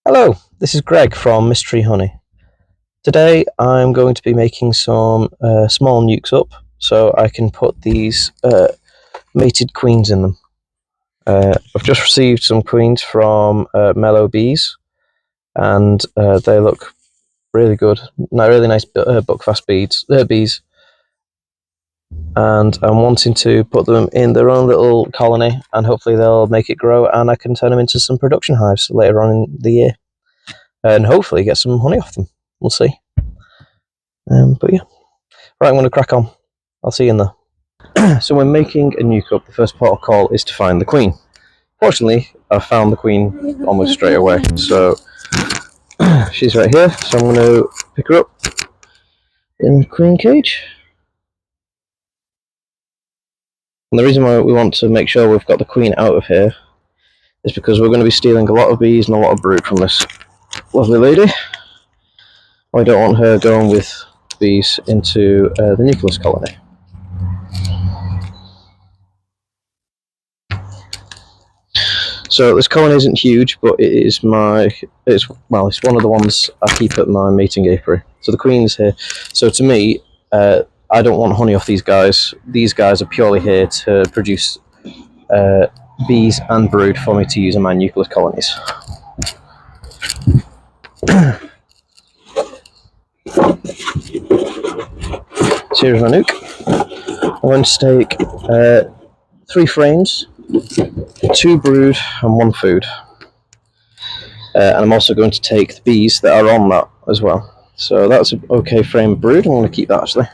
Hello, this is Greg from Mystery Honey. Today I'm going to be making some small nukes up so I can put these mated queens in them. I've just received some queens from Mellow Bees and they look really good, really nice buckfast bees, and I'm wanting to put them in their own little colony and hopefully they'll make it grow and I can turn them into some production hives later on in the year and hopefully get some honey off them. We'll see. But yeah, right, I'm going to crack on. I'll see you in there. So when making a nuke up, the first port of call is to find the queen. Fortunately, I found the queen almost straight away, so she's right here, so I'm going to pick her up in the queen cage. And the reason why we want to make sure we've got the queen out of here is because we're going to be stealing a lot of bees and a lot of brood from this lovely lady. I don't want her going with bees into the nucleus colony. So this colony isn't huge, but it's one of the ones I keep at my mating apiary. So the queen's here. So to me, I don't want honey off these guys. These guys are purely here to produce bees and brood for me to use in my nucleus colonies. So here's my nuke. I'm going to take 3 frames, 2 brood and 1 food. And I'm also going to take the bees that are on that as well. So that's an okay frame of brood. I'm going to keep that actually.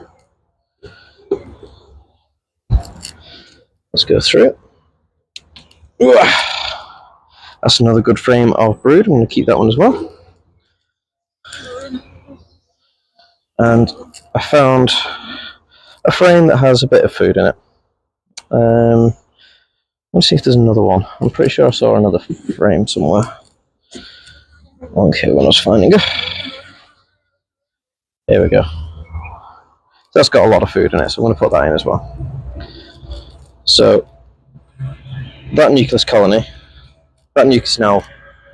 Let's go through it. That's another good frame of brood. I'm going to keep that one as well. And I found a frame that has a bit of food in it. Let's see if there's another one. I'm pretty sure I saw another frame somewhere. Okay, when I was finding it. Here we go. That's got a lot of food in it, so I'm going to put that in as well. So, that nucleus colony, that nuke is now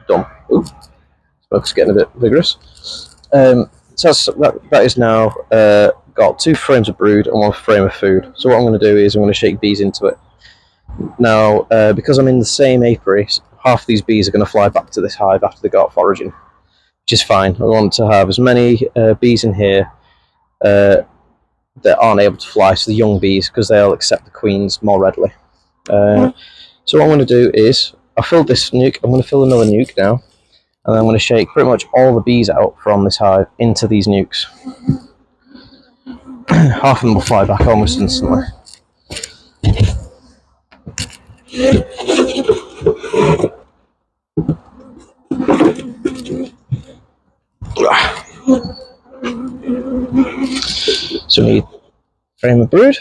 done. Ooh, smoke's getting a bit vigorous. So that is now got 2 frames of brood and 1 frame of food. So what I'm going to do is I'm going to shake bees into it. Now, because I'm in the same apiary, half of these bees are going to fly back to this hive after they got off foraging, which is fine. I want to have as many bees in here that aren't able to fly, so the young bees, because they'll accept the queens more readily. So what I'm going to do is, I filled this nuke, I'm going to fill another nuke now, and then I'm going to shake pretty much all the bees out from this hive into these nukes. Half of them will fly back almost instantly. So we need a frame of brood.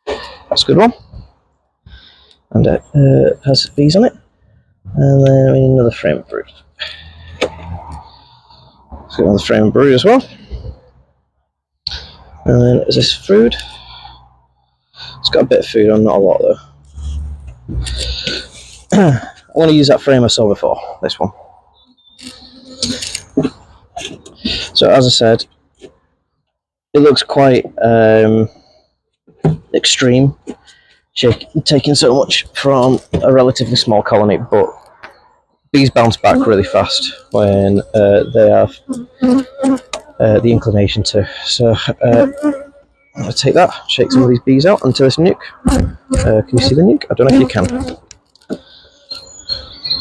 That's a good one. And it has bees on it. And then we need another frame of brood. Let's get another frame of brood as well. And then is this food? It's got a bit of food on, not a lot though. I want to use that frame I saw before, this one. So as I said, it looks quite extreme, taking so much from a relatively small colony, but bees bounce back really fast when they have the inclination to. So I'm going to take that, shake some of these bees out onto this nuke. Can you see the nuke? I don't know if you can.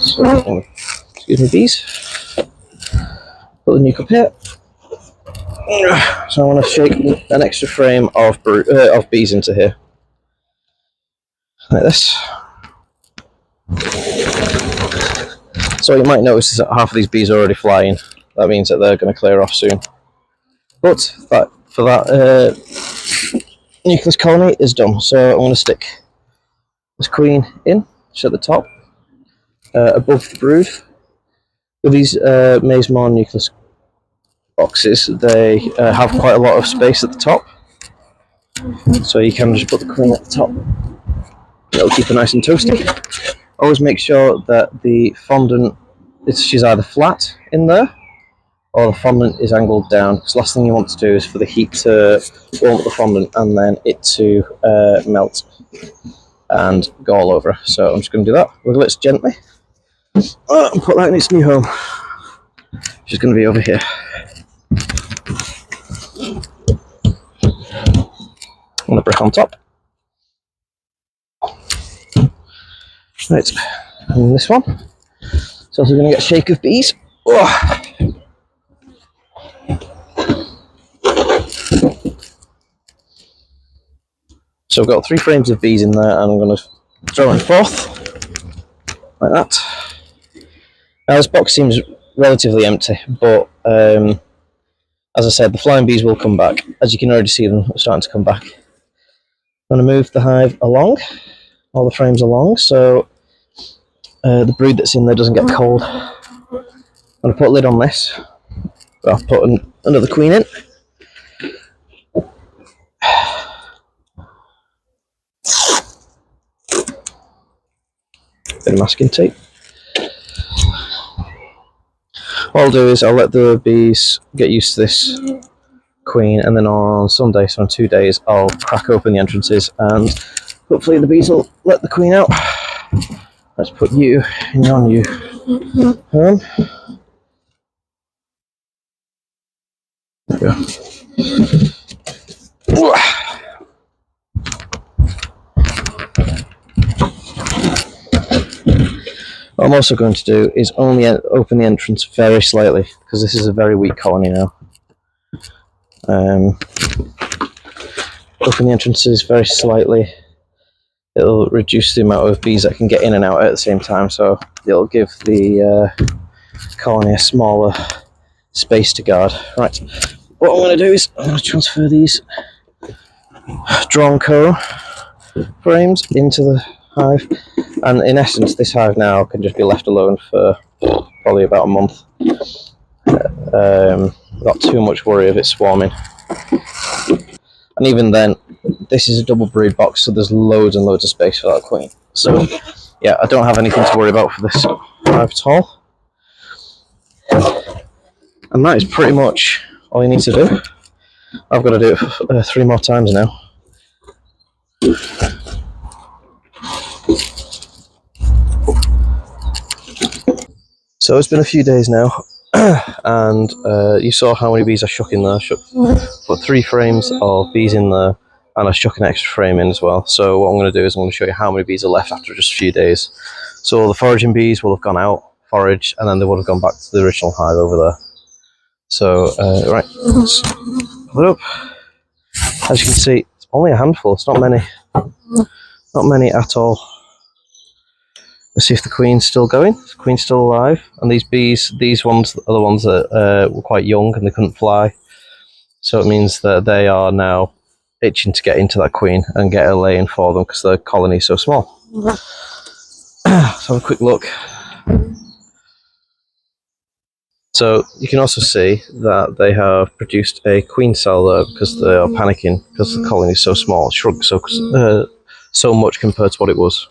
So, excuse me, bees. Put the nuke up here. So I want to shake an extra frame of bees into here, like this. So you might notice that half of these bees are already flying. That means that they're going to clear off soon. But for that nucleus colony is done. So I'm going to stick this queen in, just at the top, above the brood. With these Maze-Morn nucleus boxes, they have quite a lot of space at the top, so you can just put the queen at the top. It'll keep it nice and toasty. Always make sure that the fondant she's either flat in there, or the fondant is angled down. Because the last thing you want to do is for the heat to warm up the fondant and then it to melt and go all over. So I'm just going to do that. Wiggle it gently. And put that in its new home. She's going to be over here. And the brick on top. Right, and this one. It's also going to get a shake of bees. Oh. So I've got 3 frames of bees in there, and I'm going to throw them forth like that. Now this box seems relatively empty, but as I said, the flying bees will come back. As you can already see them starting to come back. I'm going to move the hive along, all the frames along, so the brood that's in there doesn't get cold. I'm going to put a lid on this. I'll put another queen in. Bit of masking tape. What I'll do is I'll let the bees get used to this queen, and then on some days, so on 2 days, I'll crack open the entrances and hopefully the bees will let the queen out. Let's put you in your new home. There we go. What I'm also going to do is only open the entrance very slightly, because this is a very weak colony now. Open the entrances very slightly. It'll reduce the amount of bees that can get in and out at the same time, so it'll give the colony a smaller space to guard. Right, what I'm going to do is I'm going to transfer these drawn comb frames into the hive, and in essence this hive now can just be left alone for probably about a month. Not too much worry of it swarming. And even then, this is a double brood box, so there's loads and loads of space for that queen. So yeah, I don't have anything to worry about for this hive at all. And that is pretty much all you need to do. I've got to do it 3 more times now. So it's been a few days now, and you saw how many bees I shook in there. Put 3 frames of bees in there, and I shook an extra frame in as well. So what I'm going to do is I'm going to show you how many bees are left after just a few days. So the foraging bees will have gone out, foraged, and then they would have gone back to the original hive over there. So, right, let's pull it up. As you can see, it's only a handful, it's not many. Not many at all. Let's see if the queen's still going. The queen's still alive. And these bees, these ones are the ones that were quite young and they couldn't fly. So it means that they are now itching to get into that queen and get a lay in for them because the colony is so small. Let's have a quick look. So you can also see that they have produced a queen cell there because they are panicking because the colony is so small. It shrunk so much compared to what it was.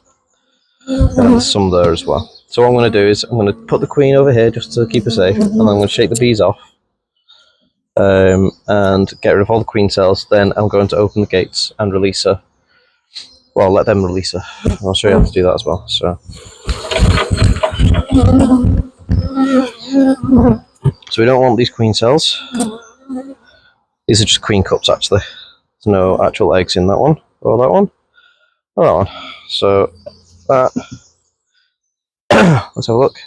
And there's some there as well. So what I'm going to do is I'm going to put the queen over here just to keep her safe, and then I'm going to shake the bees off and get rid of all the queen cells. Then I'm going to open the gates and release her. Well, let them release her. I'll show you how to do that as well. So we don't want these queen cells. These are just queen cups actually. There's no actual eggs in that one, or that one, or that one. So that. Let's have a look.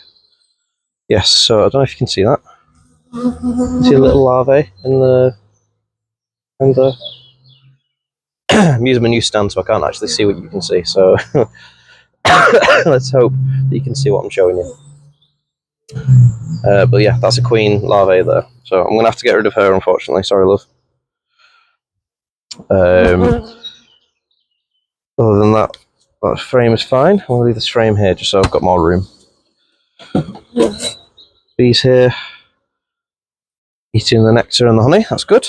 Yes, so I don't know if you can see that. See a little larvae in the. I'm using my new stand so I can't actually see what you can see, so let's hope that you can see what I'm showing you. But yeah, that's a queen larvae there. So I'm going to have to get rid of her, unfortunately. Sorry, love. Other than that, that frame is fine. I'm going to leave this frame here just so I've got more room. Bees here, eating the nectar and the honey. That's good.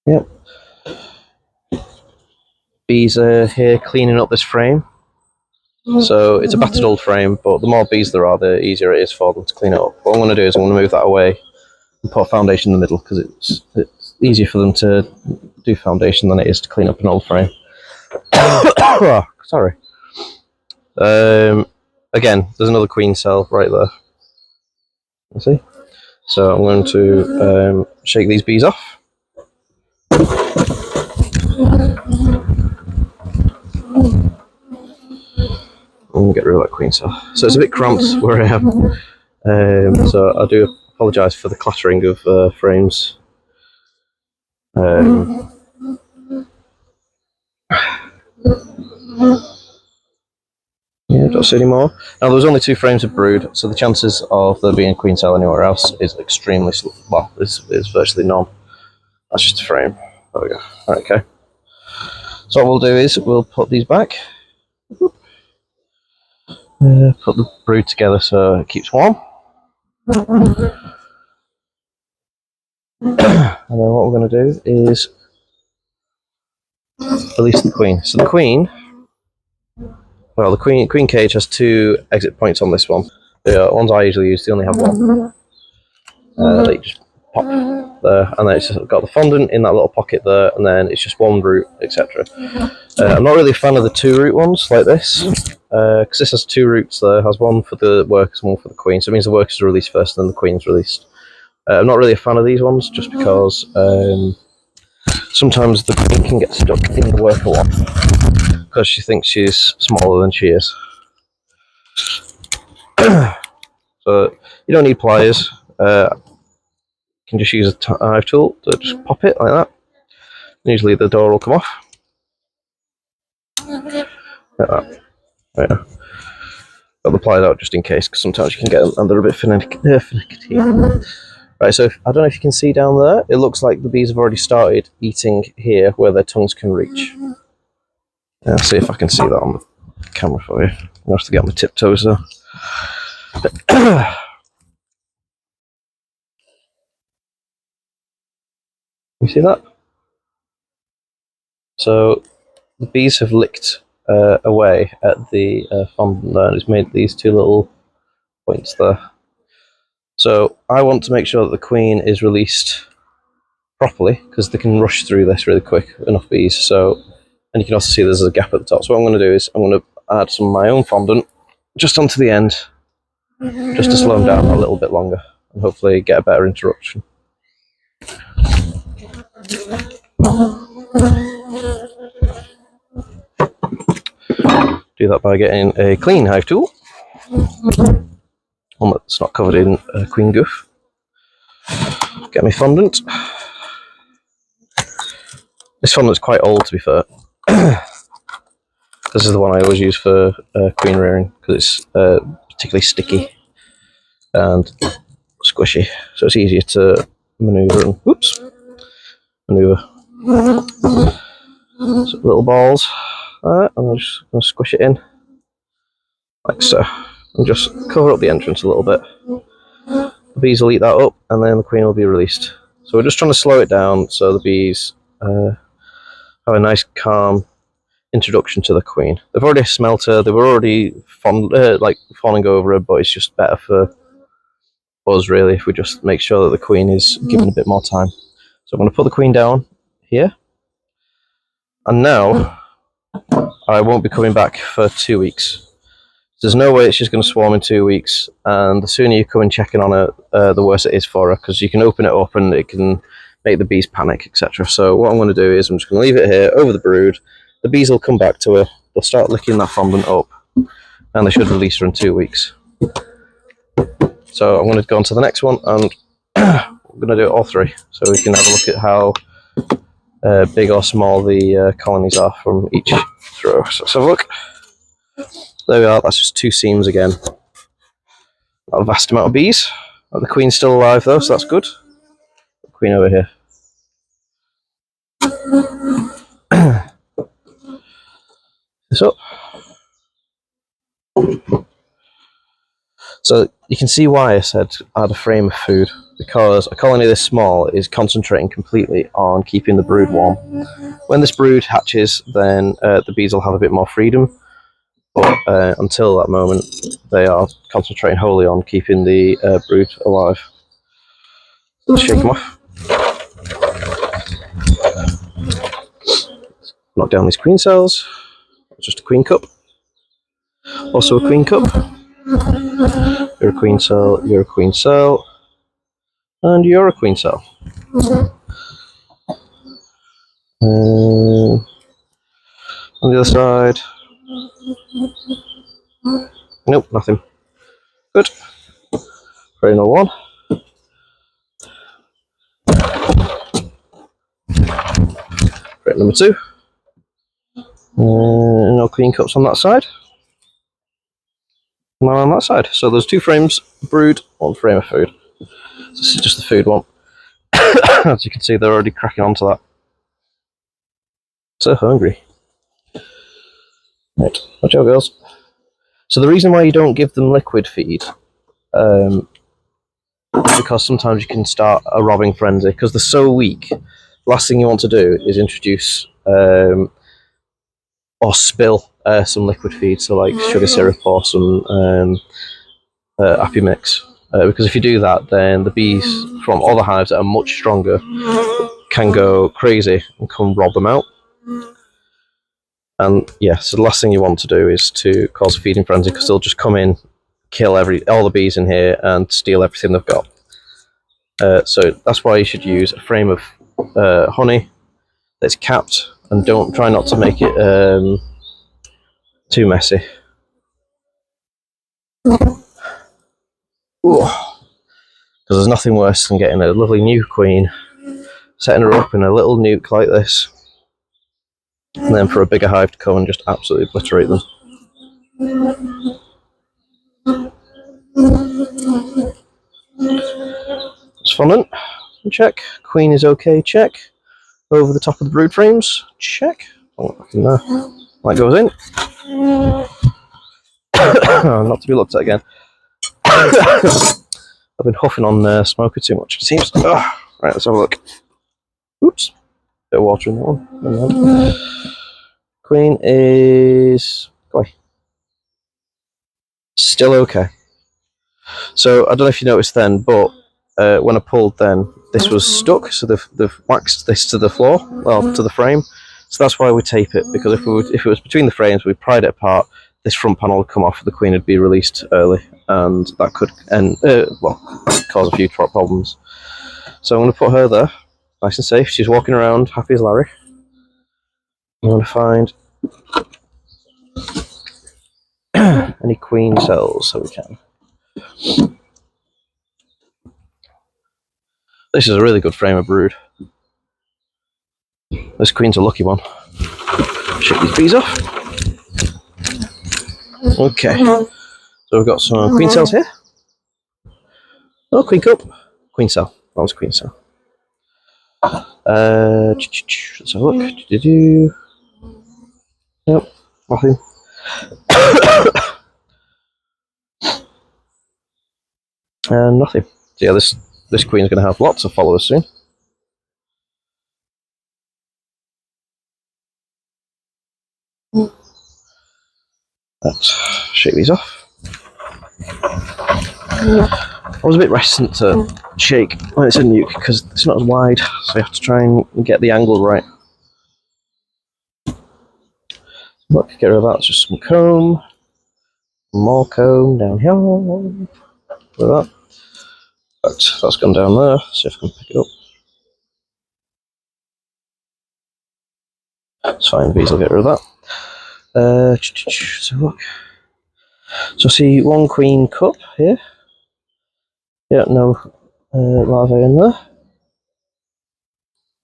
Yep. Bees are here cleaning up this frame. So it's a battered old frame, but the more bees there are, the easier it is for them to clean it up. What I'm going to do is I'm going to move that away and put a foundation in the middle, because it's easier for them to do foundation than it is to clean up an old frame. Oh, sorry. Again, there's another queen cell right there. You see? So I'm going to shake these bees off. And get rid of that queen cell. So it's a bit cramped where I am. So I do apologise for the clattering of frames. Yeah, don't see any more. Now, there was only 2 frames of brood, so the chances of there being a queen cell anywhere else is extremely well, is virtually none. That's just a frame. There we go. Right, okay. So what we'll do is we'll put these back. Put the brood together so it keeps warm. And then what we're going to do is release the queen. So the queen, well, the queen cage has 2 exit points on this one. The ones I usually use, they only have one. They just pop there, and then it's just got the fondant in that little pocket there, and then it's just one root, etc. I'm not really a fan of the 2 root ones like this, because this has 2 roots there. It has one for the workers and one for the queen, so it means the workers are released first and then the queen's released. I'm not really a fan of these ones, just because sometimes the queen can get stuck in the worker one because she thinks she's smaller than she is. So you don't need pliers. You can just use a hive tool to just pop it like that. Usually the door will come off. Like that. Yeah. Got the pliers out just in case, because sometimes you can get them and they're a bit finicky. Right, so I don't know if you can see down there, it looks like the bees have already started eating here where their tongues can reach. I'll see if I can see that on the camera for you. I have to get on my tiptoes though. You see that? So the bees have licked away at the fondant there, and it's made these 2 little points there. So I want to make sure that the queen is released properly, because they can rush through this really quick, enough bees. So, and you can also see there's a gap at the top. So what I'm going to do is I'm going to add some of my own fondant just onto the end, just to slow them down a little bit longer, and hopefully get a better interruption. Do that by getting a clean hive tool, one that's not covered in queen goof. Get my fondant. This fondant's quite old, to be fair. This is the one I always use for queen rearing, because it's particularly sticky and squishy, so it's easier to manoeuvre and manoeuvre. So little balls, and I'm just going to squish it in like so, and just cover up the entrance a little bit. The bees will eat that up, and then the queen will be released. So we're just trying to slow it down so the bees have a nice calm introduction to the queen. They've already smelt her, they were already fawning over her, but it's just better for us really if we just make sure that the queen is given a bit more time. So I'm going to put the queen down here, and now I won't be coming back for 2 weeks. There's no way it's just going to swarm in 2 weeks, and the sooner you come and check in on her, the worse it is for her, because you can open it up and it can make the bees panic, etc. So what I'm going to do is I'm just going to leave it here over the brood. The bees will come back to her, they'll start licking that fondant up, and they should release her in 2 weeks. So I'm going to go on to the next one, and we're going to do it all 3, so we can have a look at how big or small the colonies are from each throw. So let's have a look. There we are, that's just 2 seams again. Not a vast amount of bees. And the queen's still alive though, so that's good. The queen over here. This up. So you can see why I said add a frame of food, because a colony this small is concentrating completely on keeping the brood warm. When this brood hatches, then the bees will have a bit more freedom, But until that moment, they are concentrating wholly on keeping the brood alive. Let's shake them off. Knock down these queen cells. Just a queen cup. Also a queen cup. You're a queen cell, you're a queen cell, and you're a queen cell. On the other side. Nope, nothing. Good. Frame number 1. Frame number 2. No queen cups on that side. None on that side. So there's 2 frames brood, 1 frame of food. This is just the food one. As you can see, they're already cracking onto that. So hungry. Right, watch out, girls. So the reason why you don't give them liquid feed, because sometimes you can start a robbing frenzy because they're so weak. Last thing you want to do is introduce or spill some liquid feed, so like sugar syrup or some appy mix. Because if you do that, then the bees from other hives that are much stronger can go crazy and come rob them out. And yeah, so the last thing you want to do is to cause a feeding frenzy, because they'll just come in, kill all the bees in here and steal everything they've got. So that's why you should use a frame of honey that's capped, and try not to make it too messy. Because there's nothing worse than getting a lovely new queen, setting her up in a little nuke like this, and then for a bigger hive to come and just absolutely obliterate them. It's fun. Check. Queen is okay. Check. Over the top of the brood frames. Check. Oh, back in there. That goes in. Not to be looked at again. I've been huffing on smoker too much, it seems. Right, let's have a look. Oops. Bit of water in that one. Queen is still okay. So I don't know if you noticed then, but when I pulled then, this was stuck, so they've waxed this to the floor, well, to the frame. So that's why we tape it, because if it was between the frames, we pried it apart, this front panel would come off, the queen would be released early, and that could cause a few problems. So I'm going to put her there, nice and safe. She's walking around, happy as Larry. I'm going to find any queen cells so we can. This is a really good frame of brood. This queen's a lucky one. Shake these bees off. Okay, so we've got some queen cells here. Oh, queen cup. Queen cell. That was a queen cell. Let's have a look. Nope, nothing. And nothing. So yeah, this queen's going to have lots of followers soon. Let's shake these off. I was a bit reticent to shake when it's a nuke because it's not as wide, so you have to try and get the angle right. Look, get rid of that. It's just some comb, more comb down here. Look at that. But that's gone down there. See if I can pick it up. It's fine. Bees will get rid of that. So look. So I see one queen cup here. Yeah, no larvae in there.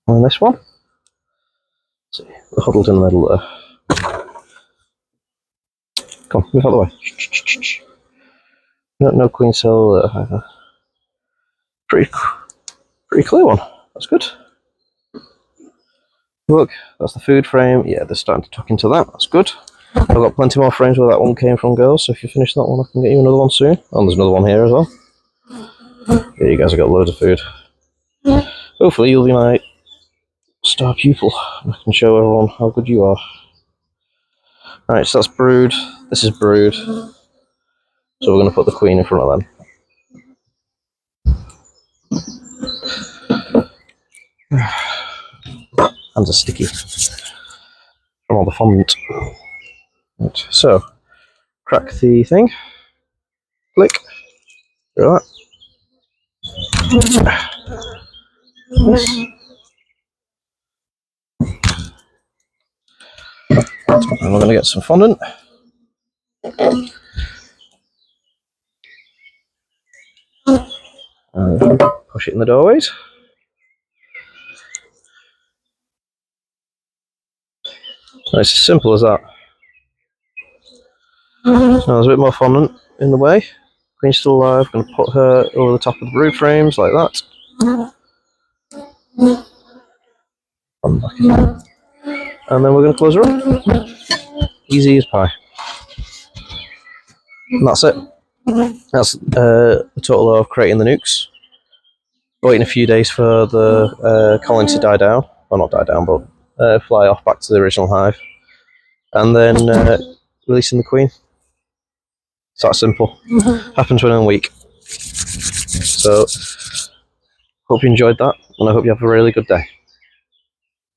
And this one. See, we're huddled in the middle there. Come on, move out of the way. No queen cell either. Pretty clear one. That's good. Look, that's the food frame. Yeah, they're starting to tuck into that. That's good. I've got plenty more frames where that one came from, girls. So if you finish that one, I can get you another one soon. And there's another one here as well. Yeah, you guys have got loads of food. Hopefully you'll be my star pupil. I can show everyone how good you are. Alright, so that's brood. This is brood. So we're going to put the queen in front of them. Hands are sticky from all the fondant. Right, so, crack the thing. Click. Go like that. Yes. And we're going to get some fondant. And push it in the doorways. And it's as simple as that. Now there's a bit more fondant in the way. Queen's still alive. I'm going to put her over the top of the brood frames like that. And then we're going to close her up. Easy as pie. And that's it. That's the total of creating the nucs. Waiting a few days for the colony to die down. Well, not die down, but fly off back to the original hive. And then releasing the queen. It's that simple. Happens within a week. So, hope you enjoyed that, and I hope you have a really good day.